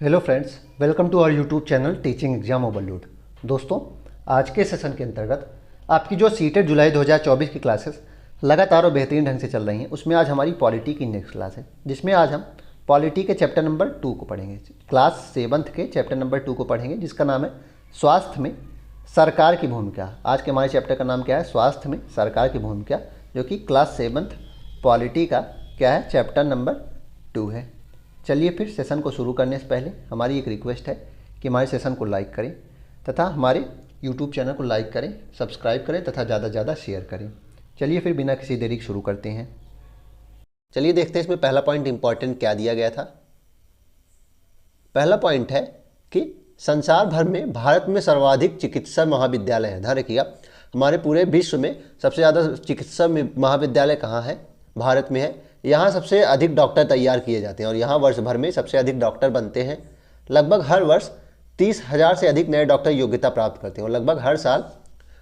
Hello friends, welcome to our YouTube channel teaching exam overload. दोस्तों, आज के session के अंतर्गत आपकी जो सीटेट जुलाई 2024 की क्लासेस लगातार और बेहतरीन ढंग से चल रही हैं, उसमें आज हमारी पॉलिटी की नेक्स्ट क्लास है, जिसमें आज हम पॉलिटी के चैप्टर नंबर 2 को पढ़ेंगे। क्लास 7th के चैप्टर नंबर 2 को पढ़ेंगे, जिसका नाम है स्वास्थ्य में सरकार की भूमिका। आज के हमारे चैप्टर का नाम क्या है? स्वास्थ्य में सरकार की भूमिका, जो कि क्लास 7th पॉलिटी का क्या है? चैप्टर नंबर 2 है। चलिए फिर सेशन को शुरू करने से पहले हमारी एक रिक्वेस्ट है कि हमारे सेशन को लाइक करें तथा हमारे यूट्यूब चैनल को लाइक करें, सब्सक्राइब करें तथा ज़्यादा से ज़्यादा शेयर करें। चलिए फिर बिना किसी देरी शुरू करते हैं। चलिए देखते हैं इसमें पहला पॉइंट इंपॉर्टेंट क्या दिया गया था। पहला पॉइंट है कि संसार भर में भारत में सर्वाधिक चिकित्सा महाविद्यालय है। ध्यान रखिएगा, हमारे पूरे विश्व में सबसे ज़्यादा चिकित्सा महाविद्यालय कहाँ है? भारत में है। यहाँ सबसे अधिक डॉक्टर तैयार किए जाते हैं और यहाँ वर्ष भर में सबसे अधिक डॉक्टर बनते हैं। लगभग हर वर्ष 30,000 से अधिक नए डॉक्टर योग्यता प्राप्त करते हैं और लगभग हर साल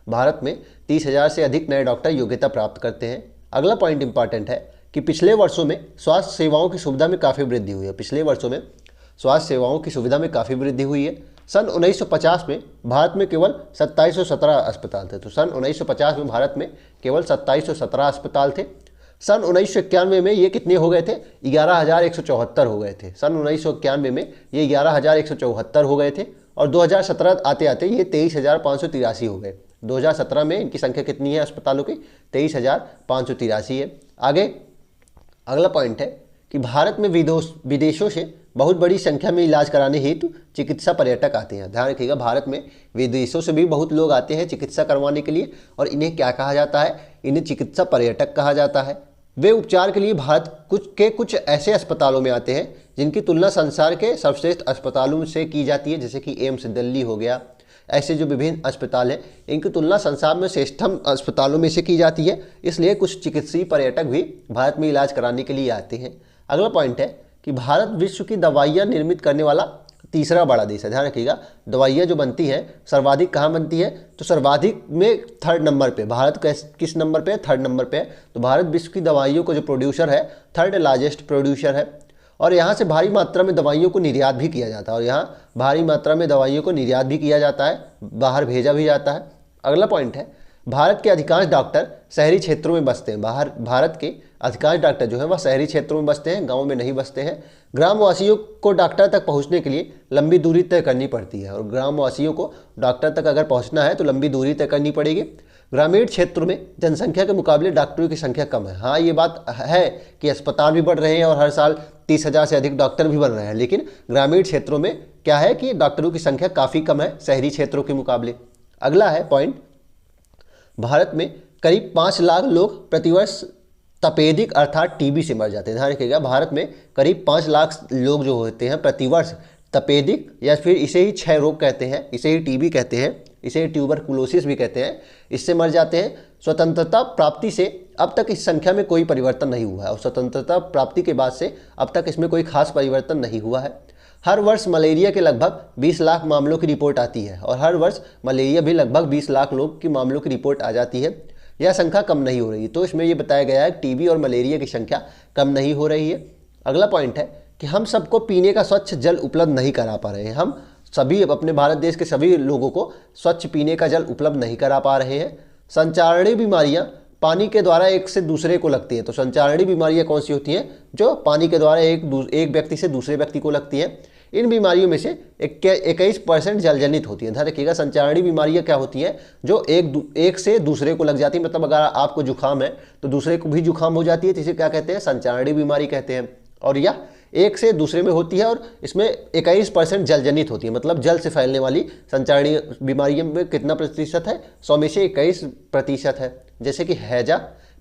भारत में 30,000 से अधिक नए डॉक्टर योग्यता प्राप्त करते हैं। अगला पॉइंट इंपॉर्टेंट है कि पिछले वर्षों में स्वास्थ्य सेवाओं की सुविधा में काफ़ी वृद्धि हुई है। पिछले वर्षों में स्वास्थ्य सेवाओं की सुविधा में काफ़ी वृद्धि हुई है। सन 1950 में भारत में केवल 2717 अस्पताल थे। तो सन 1950 में भारत में केवल 2717 अस्पताल थे। सन 1991 में ये कितने हो गए थे? 11,174 हो गए थे। सन 1991 में ये 11,174 हो गए थे और 2017 आते आते ये 23,583 हो गए। 2017 में इनकी संख्या कितनी है अस्पतालों की? 23,583 है। आगे अगला पॉइंट है कि भारत में विदेशों से बहुत बड़ी संख्या में इलाज कराने हेतु चिकित्सा पर्यटक आते हैं। ध्यान रखिएगा, भारत में विदेशों से भी बहुत लोग आते हैं चिकित्सा करवाने के लिए और इन्हें क्या कहा जाता है? इन्हें चिकित्सा पर्यटक कहा जाता है। वे उपचार के लिए भारत कुछ ऐसे अस्पतालों में आते हैं जिनकी तुलना संसार के सर्वश्रेष्ठ अस्पतालों से की जाती है, जैसे कि एम्स दिल्ली हो गया। ऐसे जो विभिन्न अस्पताल हैं, इनकी तुलना संसार में श्रेष्ठतम अस्पतालों में से की जाती है, इसलिए कुछ चिकित्सीय पर्यटक भी भारत में इलाज कराने के लिए आते हैं। अगला पॉइंट है कि भारत विश्व की दवाइयाँ निर्मित करने वाला तीसरा बड़ा देश है। ध्यान रखिएगा, दवाइयाँ जो बनती हैं सर्वाधिक कहाँ बनती है? तो सर्वाधिक में 3rd नंबर पे भारत किस नंबर पे है? 3rd नंबर पे है। तो भारत विश्व की दवाइयों को जो प्रोड्यूसर है, 3rd लार्जेस्ट प्रोड्यूसर है और यहाँ से भारी मात्रा में दवाइयों को निर्यात भी किया जाता है और यहाँ भारी मात्रा में दवाइयों को निर्यात भी किया जाता है, बाहर भेजा भी जाता है। अगला पॉइंट है, भारत के अधिकांश डॉक्टर शहरी क्षेत्रों में बसते हैं। भारत के अधिकांश डॉक्टर जो है वह शहरी क्षेत्रों में बसते हैं, गाँव में नहीं बसते हैं। ग्रामवासियों को डॉक्टर तक पहुंचने के लिए लंबी दूरी तय करनी पड़ती है और ग्रामवासियों को डॉक्टर तक अगर पहुंचना है तो लंबी दूरी तय करनी पड़ेगी। ग्रामीण क्षेत्रों में जनसंख्या के मुकाबले डॉक्टरों की संख्या कम है। हाँ, ये बात है कि अस्पताल भी बढ़ रहे हैं और हर साल 30,000 से अधिक डॉक्टर भी बन रहे हैं, लेकिन ग्रामीण क्षेत्रों में क्या है कि डॉक्टरों की संख्या काफ़ी कम है शहरी क्षेत्रों के मुकाबले। अगला है पॉइंट, भारत में करीब 5 लाख लोग प्रतिवर्ष तपेदिक अर्थात टीबी से मर जाते हैं। ध्यान रखिएगा, भारत में करीब 5 लाख लोग जो होते हैं प्रतिवर्ष तपेदिक या फिर इसे ही क्षय रोग कहते हैं, इसे ही टीबी कहते हैं, इसे ट्यूबरकुलोसिस भी कहते हैं, इससे मर जाते हैं। स्वतंत्रता प्राप्ति से अब तक इस संख्या में कोई परिवर्तन नहीं हुआ है और स्वतंत्रता प्राप्ति के बाद से अब तक इसमें कोई खास परिवर्तन नहीं हुआ है। हर वर्ष मलेरिया के लगभग 20 लाख मामलों की रिपोर्ट आती है और हर वर्ष मलेरिया भी लगभग 20 लाख लोग की मामलों की रिपोर्ट आ जाती है। यह संख्या कम नहीं हो रही, तो इसमें यह बताया गया है टीबी और मलेरिया की संख्या कम नहीं हो रही है। अगला पॉइंट है कि हम सबको पीने का स्वच्छ जल उपलब्ध नहीं करा पा रहे हैं। हम सभी अपने भारत देश के सभी लोगों को स्वच्छ पीने का जल उपलब्ध नहीं करा पा रहे हैं। संचारणीय बीमारियां पानी के द्वारा एक से दूसरे को लगती हैं। तो संचारणीय बीमारियां कौन सी होती हैं? जो पानी के द्वारा एक व्यक्ति से दूसरे व्यक्ति को लगती हैं। इन बीमारियों में से 21% जलजनित होती है। ध्यान रखिएगा, संचारणीय बीमारियां क्या होती हैं? जो एक से दूसरे को लग जाती है। मतलब अगर आपको जुकाम है तो दूसरे को भी जुकाम हो जाती है, तो इसे क्या कहते हैं? संचारणीय बीमारी कहते हैं। और यह एक से दूसरे में होती है और इसमें 21% जलजनित होती है। मतलब जल से फैलने वाली संचारणीय बीमारियों में कितना प्रतिशत है? 100 में से 21% है। जैसे कि हैजा,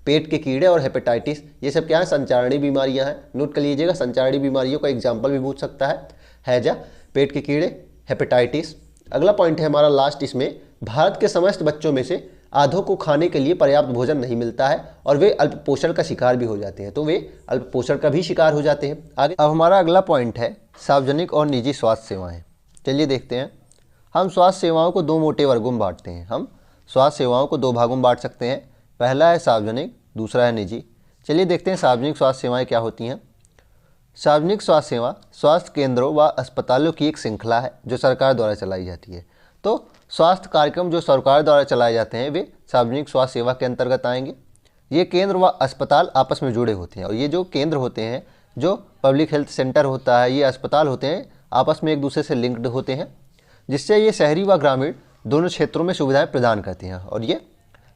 पेट के कीड़े और हेपेटाइटिस, ये सब क्या है? संचारणीय बीमारियां हैं। नोट कर लीजिएगा, संचारणीय बीमारियों का एग्जाम्पल भी पूछ सकता है, हैजा, पेट के कीड़े, हेपेटाइटिस। अगला पॉइंट है हमारा लास्ट, इसमें भारत के समस्त बच्चों में से आधों को खाने के लिए पर्याप्त भोजन नहीं मिलता है और वे अल्पपोषण का शिकार भी हो जाते हैं। तो वे अल्पपोषण का भी शिकार हो जाते हैं। आगे अब हमारा अगला पॉइंट है सार्वजनिक और निजी स्वास्थ्य सेवाएं। चलिए देखते हैं। हम स्वास्थ्य सेवाओं को 2 मोटे वर्गों में बांटते हैं। हम स्वास्थ्य सेवाओं को 2 भागों में बांट सकते हैं। पहला है सार्वजनिक, दूसरा है निजी। चलिए देखते हैं सार्वजनिक स्वास्थ्य सेवाएं क्या होती हैं। सार्वजनिक स्वास्थ्य सेवा स्वास्थ्य केंद्रों व अस्पतालों की एक श्रृंखला है जो सरकार द्वारा चलाई जाती है। तो स्वास्थ्य कार्यक्रम जो सरकार द्वारा चलाए जाते हैं वे सार्वजनिक स्वास्थ्य सेवा के अंतर्गत आएंगे। ये केंद्र व अस्पताल आपस में जुड़े होते हैं और ये जो केंद्र होते हैं, जो पब्लिक हेल्थ सेंटर होता है, ये अस्पताल होते हैं, आपस में एक दूसरे से लिंक्ड होते हैं, जिससे ये शहरी व ग्रामीण दोनों क्षेत्रों में सुविधाएं प्रदान करते हैं। और ये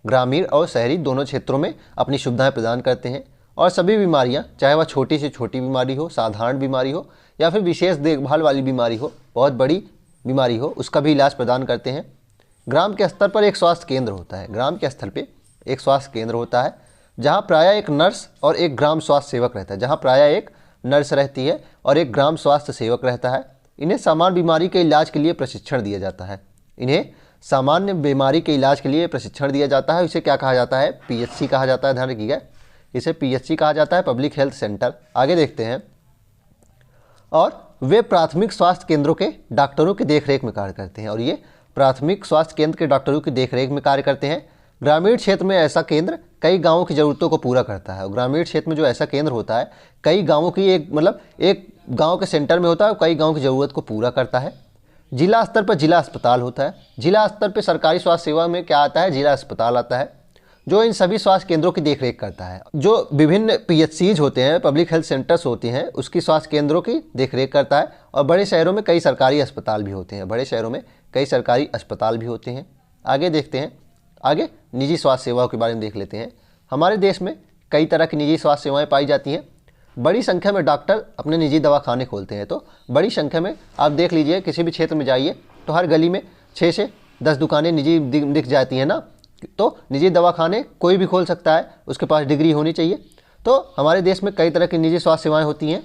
ग्रामीण और शहरी दोनों क्षेत्रों में अपनी सुविधाएं प्रदान करते हैं और सभी बीमारियां, चाहे वह छोटी से छोटी बीमारी हो, साधारण बीमारी हो या फिर विशेष देखभाल वाली बीमारी हो, बहुत बड़ी बीमारी हो, उसका भी इलाज प्रदान करते हैं। ग्राम के स्तर पर एक स्वास्थ्य केंद्र होता है। ग्राम के स्तर पर एक स्वास्थ्य केंद्र होता है जहाँ प्रायः एक नर्स और एक ग्राम स्वास्थ्य सेवक रहता है। जहाँ प्रायः एक नर्स रहती है और एक ग्राम स्वास्थ्य सेवक रहता है। इन्हें सामान्य बीमारी के इलाज के लिए प्रशिक्षण दिया जाता है। इन्हें सामान्य बीमारी के इलाज के लिए प्रशिक्षण दिया जाता है। इसे क्या कहा जाता है? पीएचसी कहा जाता है। ध्यान रखिएगा, इसे पीएचसी कहा जाता है, पब्लिक हेल्थ सेंटर। आगे देखते हैं। और वे प्राथमिक स्वास्थ्य केंद्रों के डॉक्टरों की देखरेख में कार्य करते हैं। और ये प्राथमिक स्वास्थ्य केंद्र के डॉक्टरों की देखरेख में कार्य करते हैं। ग्रामीण क्षेत्र में ऐसा केंद्र कई गांवों की ज़रूरतों को पूरा करता है। और ग्रामीण क्षेत्र में जो ऐसा केंद्र होता है, कई गांवों की एक गांव के सेंटर में होता है और कई गांव की ज़रूरत को पूरा करता है। जिला स्तर पर जिला अस्पताल होता है। जिला स्तर पर सरकारी स्वास्थ्य सेवा में क्या आता है? जिला अस्पताल आता है, जो इन सभी स्वास्थ्य केंद्रों की देखरेख करता है। जो विभिन्न पीएचसीज होते हैं, पब्लिक हेल्थ सेंटर्स होती हैं, उसकी स्वास्थ्य केंद्रों की देखरेख करता है। और बड़े शहरों में कई सरकारी अस्पताल भी होते हैं। बड़े शहरों में कई सरकारी अस्पताल भी होते हैं। आगे देखते हैं। आगे निजी स्वास्थ्य सेवाओं के बारे में देख लेते हैं। हमारे देश में कई तरह की निजी स्वास्थ्य सेवाएं पाई जाती हैं। बड़ी संख्या में डॉक्टर अपने निजी दवाखाने खोलते हैं। तो बड़ी संख्या में आप देख लीजिए, किसी भी क्षेत्र में जाइए तो हर गली में 6 से 10 दुकानें निजी दिख जाती हैं ना। तो निजी दवाखाने कोई भी खोल सकता है, उसके पास डिग्री होनी चाहिए। तो हमारे देश में कई तरह की निजी स्वास्थ्य सेवाएँ होती हैं।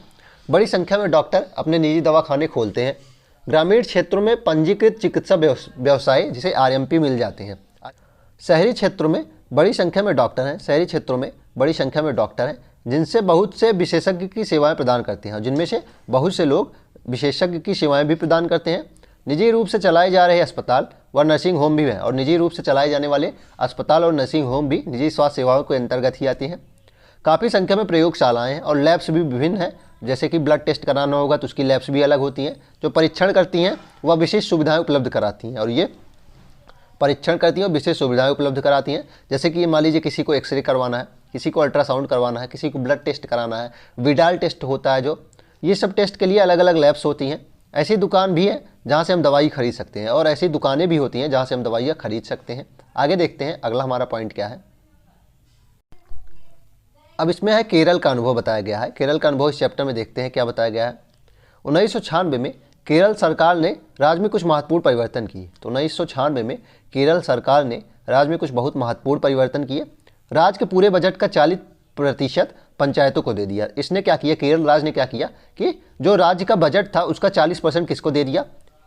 बड़ी संख्या में डॉक्टर अपने निजी दवाखाने खोलते हैं। ग्रामीण क्षेत्रों में पंजीकृत चिकित्सा व्यवसाय जिसे आरएमपी मिल जाते हैं। शहरी क्षेत्रों में बड़ी संख्या में डॉक्टर हैं। शहरी क्षेत्रों में बड़ी संख्या में डॉक्टर हैं जिनसे बहुत से विशेषज्ञ की सेवाएं प्रदान करते हैं और जिनमें से बहुत से लोग विशेषज्ञ की सेवाएं भी प्रदान करते हैं। निजी रूप से चलाए जा रहे अस्पताल व नर्सिंग होम भी हैं और निजी रूप से चलाए जाने वाले अस्पताल और नर्सिंग होम भी निजी स्वास्थ्य सेवाओं के अंतर्गत ही आती हैं। काफ़ी संख्या में प्रयोगशालाएँ हैं और लैब्स भी विभिन्न हैं। जैसे कि ब्लड टेस्ट कराना होगा तो उसकी लैब्स भी अलग होती हैं, जो परीक्षण करती हैं व विशेष सुविधाएँ उपलब्ध कराती हैं। और ये परीक्षण करती हैं और विशेष सुविधाएं उपलब्ध कराती हैं। जैसे कि मान लीजिए किसी को एक्सरे करवाना है, किसी को अल्ट्रासाउंड करवाना है, किसी को ब्लड टेस्ट कराना है, विडाल टेस्ट होता है, जो ये सब टेस्ट के लिए अलग अलग लैब्स होती हैं। ऐसी दुकान भी है जहाँ से हम दवाई खरीद सकते हैं और ऐसी दुकानें भी होती हैं जहाँ से हम दवाइयाँ खरीद सकते हैं। आगे देखते हैं अगला हमारा पॉइंट क्या है। अब इसमें है केरल का अनुभव बताया गया है। केरल का अनुभव इस चैप्टर में देखते हैं क्या बताया गया है। 1996 में केरल सरकार ने राज्य में कुछ महत्वपूर्ण परिवर्तन किए। तो 1996 में केरल सरकार ने राज्य में कुछ बहुत महत्वपूर्ण परिवर्तन किए। राज्य के पूरे बजट का 40% पंचायतों को दे दिया। इसने क्या किया? केरल राज्य ने क्या किया कि जो राज्य का बजट था उसका 40% किसको दे दिया?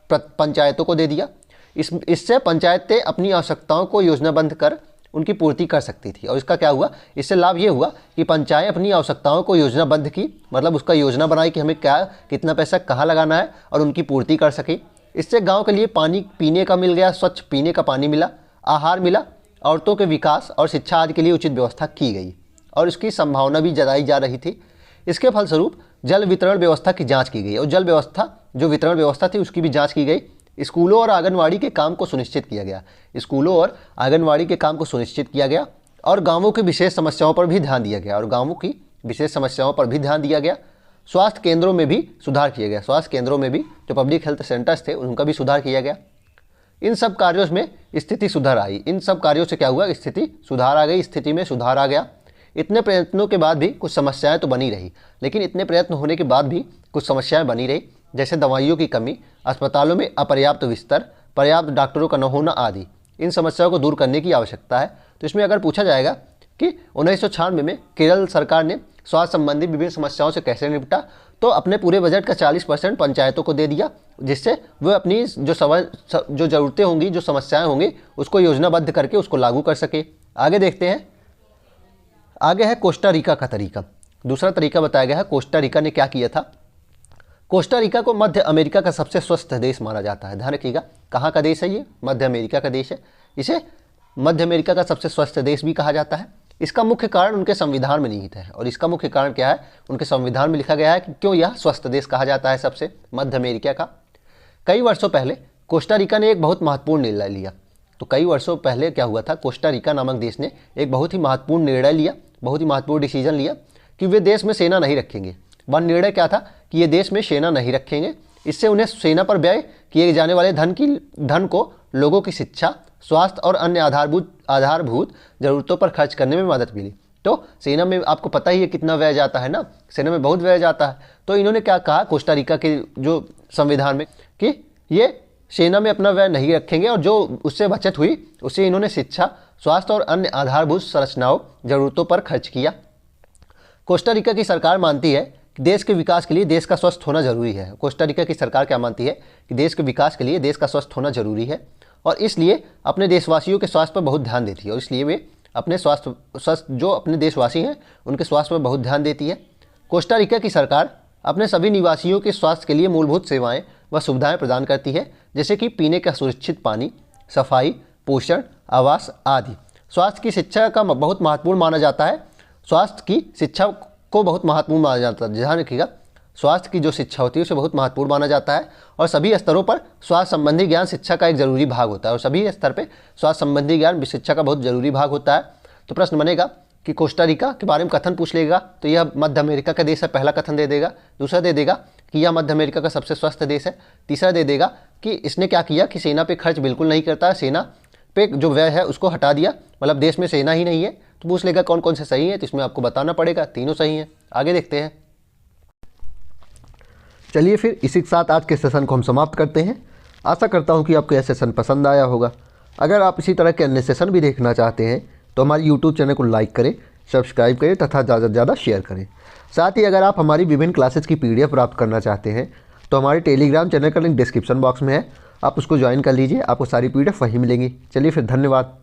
पंचायतों को दे दिया। इससे पंचायतें अपनी आवश्यकताओं को योजनाबद्ध कर उनकी पूर्ति कर सकती थी। और इसका क्या हुआ? इससे लाभ ये हुआ कि पंचायत अपनी आवश्यकताओं को योजनाबद्ध की, मतलब उसका योजना बनाई कि हमें क्या कितना पैसा कहाँ लगाना है और उनकी पूर्ति कर सके। इससे गांव के लिए पानी पीने का मिल गया, स्वच्छ पीने का पानी मिला, आहार मिला, औरतों के विकास और शिक्षा आदि के लिए उचित व्यवस्था की गई और इसकी संभावना भी जताई जा रही थी। इसके फलस्वरूप जल वितरण व्यवस्था की जाँच की गई और जल व्यवस्था जो वितरण व्यवस्था थी उसकी भी जाँच की गई। स्कूलों और आंगनवाड़ी के काम को सुनिश्चित किया गया। स्कूलों और आंगनवाड़ी के काम को सुनिश्चित किया गया और गांवों की विशेष समस्याओं पर भी ध्यान दिया गया। स्वास्थ्य केंद्रों में भी सुधार किया गया। स्वास्थ्य केंद्रों में भी जो पब्लिक हेल्थ सेंटर्स थे उनका भी सुधार किया गया। इन सब कार्यों में स्थिति सुधार आई। इन सब कार्यों से क्या हुआ? स्थिति सुधार आ गई, स्थिति में सुधार आ गया। इतने प्रयत्नों के बाद भी कुछ समस्याएं तो बनी रही, लेकिन इतने प्रयत्न होने के बाद भी कुछ समस्याएं बनी रही, जैसे दवाइयों की कमी, अस्पतालों में अपर्याप्त बिस्तर, पर्याप्त डॉक्टरों का न होना आदि। इन समस्याओं को दूर करने की आवश्यकता है। तो इसमें अगर पूछा जाएगा कि 1996 में केरल सरकार ने स्वास्थ्य संबंधी विभिन्न समस्याओं से कैसे निपटा, तो अपने पूरे बजट का 40% पंचायतों को दे दिया, जिससे वह अपनी जो ज़रूरतें होंगी, जो समस्याएं होंगी, उसको योजनाबद्ध करके उसको लागू कर सके। आगे देखते हैं। आगे है कोस्टा रिका का तरीका। दूसरा तरीका बताया गया है। कोस्टा रिका ने क्या किया था? कोस्टा रिका को मध्य अमेरिका का सबसे स्वस्थ देश माना जाता है। ध्यान रखिएगा, कहाँ का देश है ये? मध्य अमेरिका का देश है। इसे मध्य अमेरिका का सबसे स्वस्थ देश भी कहा जाता है। इसका मुख्य कारण उनके संविधान में निहित है। और इसका मुख्य कारण क्या है? उनके संविधान में लिखा गया है कि क्यों यह स्वस्थ देश कहा जाता है सबसे मध्य अमेरिका का। कई वर्षों पहले कोस्टा रिका ने एक बहुत महत्वपूर्ण निर्णय लिया। तो कई वर्षों पहले क्या हुआ था, कोस्टा रिका नामक देश ने एक बहुत ही महत्वपूर्ण निर्णय लिया, बहुत ही महत्वपूर्ण डिसीजन लिया कि वे देश में सेना नहीं रखेंगे। वह निर्णय क्या था कि ये देश में सेना नहीं रखेंगे। इससे उन्हें सेना पर व्यय किए जाने वाले धन को लोगों की शिक्षा, स्वास्थ्य और अन्य आधारभूत जरूरतों पर खर्च करने में मदद मिली। तो सेना में आपको पता ही है कितना व्यय जाता है ना, सेना में बहुत व्यय जाता है। तो इन्होंने क्या कहा कोस्टा रिका के जो संविधान में कि ये सेना में अपना व्यय नहीं रखेंगे और जो उससे बचत हुई उससे इन्होंने शिक्षा, स्वास्थ्य और अन्य आधारभूत संरचनाओं जरूरतों पर खर्च किया। कोस्टा रिका की सरकार मानती है कि देश के विकास के लिए देश का स्वस्थ होना जरूरी है। कोस्टा रिका की सरकार क्या मानती है कि देश के विकास के लिए देश का स्वस्थ होना जरूरी है और इसलिए अपने देशवासियों के स्वास्थ्य पर बहुत ध्यान देती है और इसलिए वे अपने जो अपने देशवासी हैं उनके स्वास्थ्य पर बहुत ध्यान देती है। कोस्टा रिका की सरकार अपने सभी निवासियों के स्वास्थ्य के लिए मूलभूत सेवाएं व सुविधाएं प्रदान करती है, जैसे कि पीने का सुरक्षित पानी, सफाई, पोषण, आवास आदि। स्वास्थ्य की शिक्षा का बहुत महत्वपूर्ण माना जाता है। स्वास्थ्य की शिक्षा को बहुत महत्वपूर्ण माना जाता है, ध्यान रखिएगा। स्वास्थ्य की जो शिक्षा होती है उसे बहुत महत्वपूर्ण माना जाता है और सभी स्तरों पर स्वास्थ्य संबंधी ज्ञान शिक्षा का एक जरूरी भाग होता है और सभी स्तर पर स्वास्थ्य संबंधी ज्ञान शिक्षा का बहुत जरूरी भाग होता है। तो प्रश्न बनेगा कि कोस्टा रिका के बारे में कथन पूछ लेगा तो यह मध्य अमेरिका का देश है, पहला कथन दे देगा। दूसरा दे देगा कि यह मध्य अमेरिका का सबसे स्वस्थ देश है। तीसरा दे देगा कि इसने क्या किया कि सेना पे खर्च बिल्कुल नहीं करता है, सेना पे जो व्यय है उसको हटा दिया, मतलब देश में सेना ही नहीं है। तो पूछ लेगा कौन कौन से सही है, तो इसमें आपको बताना पड़ेगा तीनों सही हैं। आगे देखते हैं। चलिए फिर इसी के साथ आज के सेशन को हम समाप्त करते हैं। आशा करता हूँ कि आपको यह सेशन पसंद आया होगा। अगर आप इसी तरह के अन्य सेशन भी देखना चाहते हैं तो हमारे यूट्यूब चैनल को लाइक करें, सब्सक्राइब करें तथा ज़्यादा से ज़्यादा शेयर करें। साथ ही अगर आप हमारी विभिन्न क्लासेस की PDF प्राप्त करना चाहते हैं तो हमारे टेलीग्राम चैनल का लिंक डिस्क्रिप्शन बॉक्स में है, आप उसको ज्वाइन कर लीजिए, आपको सारी PDF वहीं मिलेंगी। चलिए फिर, धन्यवाद।